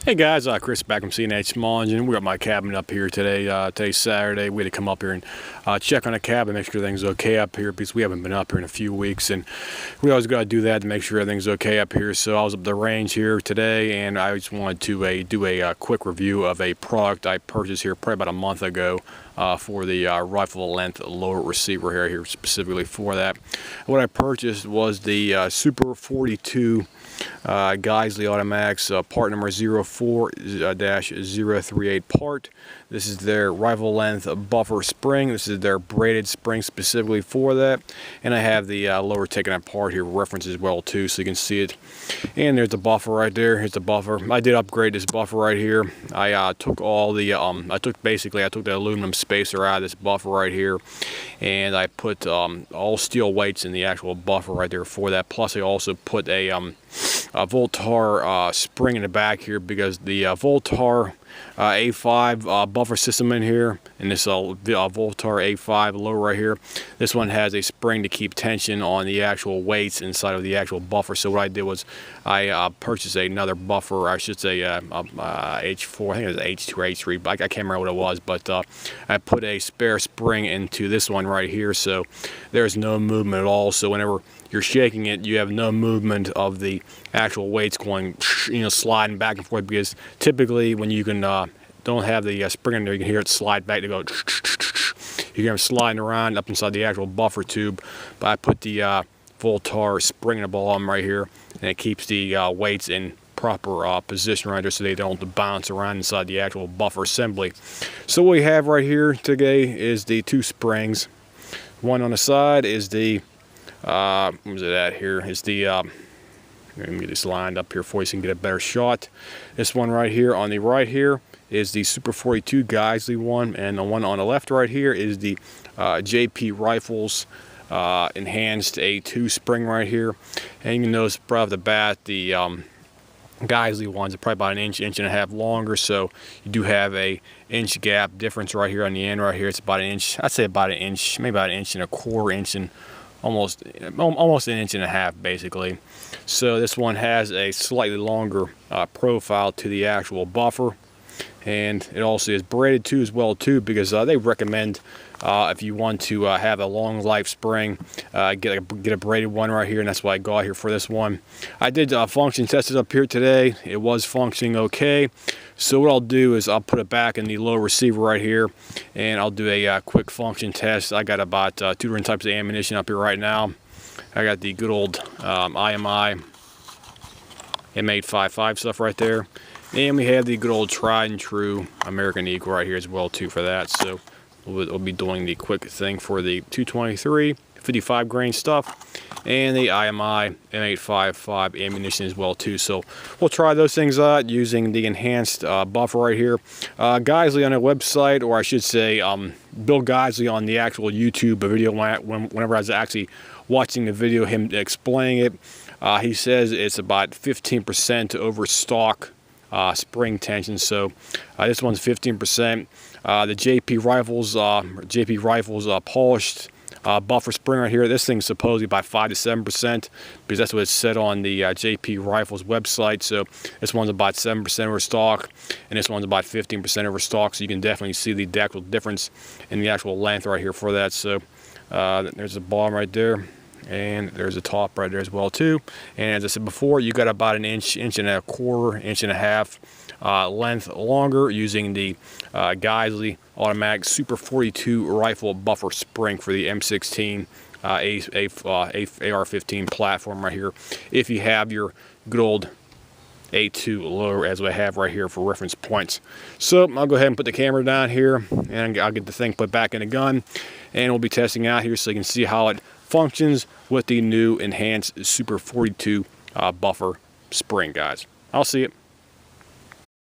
Hey guys, Chris back from C&H Small Engine. We're at my cabin up here today. Today's Saturday. We had to come up here and check on the cabin, make sure everything's okay up here because we haven't been up here in a few weeks, and we always got to do that to make sure everything's okay up here. So I was up the range here today, and I just wanted to do a quick review of a product I purchased here probably about a month ago for the rifle length lower receiver here specifically for that. What I purchased was the Super 42 Geissele Automatics part number 04-038 part. This is their rifle length buffer spring. This is their braided spring specifically for that, and I have the lower taken apart here reference as well too, so you can see it. And there's the buffer right there. Here's the buffer. I did upgrade this buffer right here. I took all the I took the aluminum spacer out of this buffer right here, and I put all steel weights in the actual buffer right there for that. Plus I also put a Voltar spring in the back here because the Voltar A5 buffer system in here, and this Voltar A5 lower right here, this one has a spring to keep tension on the actual weights inside of the actual buffer. So what I did was I purchased another buffer, I should say H4, I think it was H2 or H3, but I can't remember what it was, but I put a spare spring into this one right here, so there's no movement at all. So whenever you're shaking it, you have no movement of the actual weights going, sliding back and forth, because typically when you can don't have the spring in there, you can hear it slide back to go. You can have it sliding around up inside the actual buffer tube, but I put the Voltar spring in the bottom right here, and it keeps the weights in proper position right there so they don't bounce around inside the actual buffer assembly. So what we have right here today is the two springs. One on the side is the where's it at here? Is the let me get this lined up here for you so you can get a better shot. This one right here on the right here is the Super 42 Geissele one, and the one on the left right here is the JP Rifles enhanced A2 spring right here. And you can notice right off the bat the Geissele ones are probably about an inch and a half longer, so you do have a inch gap difference right here on the end right here. It's about an inch, I'd say about an inch, maybe about an inch and a quarter, inch and almost an inch and a half basically. So this one has a slightly longer profile to the actual buffer, and it also is braided too as well too, because they recommend if you want to have a long life spring, get a braided one right here, and that's what I got here for this one. I did function test it up here today. It was functioning okay. So what I'll do is I'll put it back in the low receiver right here, and I'll do a quick function test. I got about 2 different types of ammunition up here right now. I got the good old IMI M855 stuff right there, and we have the good old tried and true American Eagle right here as well too for that. So we'll be doing the quick thing for the 223 55 grain stuff and the IMI M855 ammunition as well too. So we'll try those things out using the enhanced buffer right here. Geissele on their website, or I should say Bill Geissele on the actual YouTube video, whenever I was actually watching the video, him explaining it, he says it's about 15% over stock spring tension. So this one's 15%. The JP Rifles polished buffer spring right here, this thing's supposedly about 5 to 7%, because that's what it said on the JP Rifles website. So this one's about 7% over stock, and this one's about 15% over stock. So you can definitely see the actual difference in the actual length right here for that. So there's the bottom right there, and there's the top right there as well too. And as I said before, you got about an inch and a quarter, inch and a half length longer using the Geissele Automatic Super 42 rifle buffer spring for the M16 AR-15 platform right here, if you have your good old A2 lower, as I have right here for reference points. So I'll go ahead and put the camera down here, and I'll get the thing put back in the gun, and we'll be testing out here so you can see how it functions with the new enhanced Super 42 buffer spring, guys. I'll see you.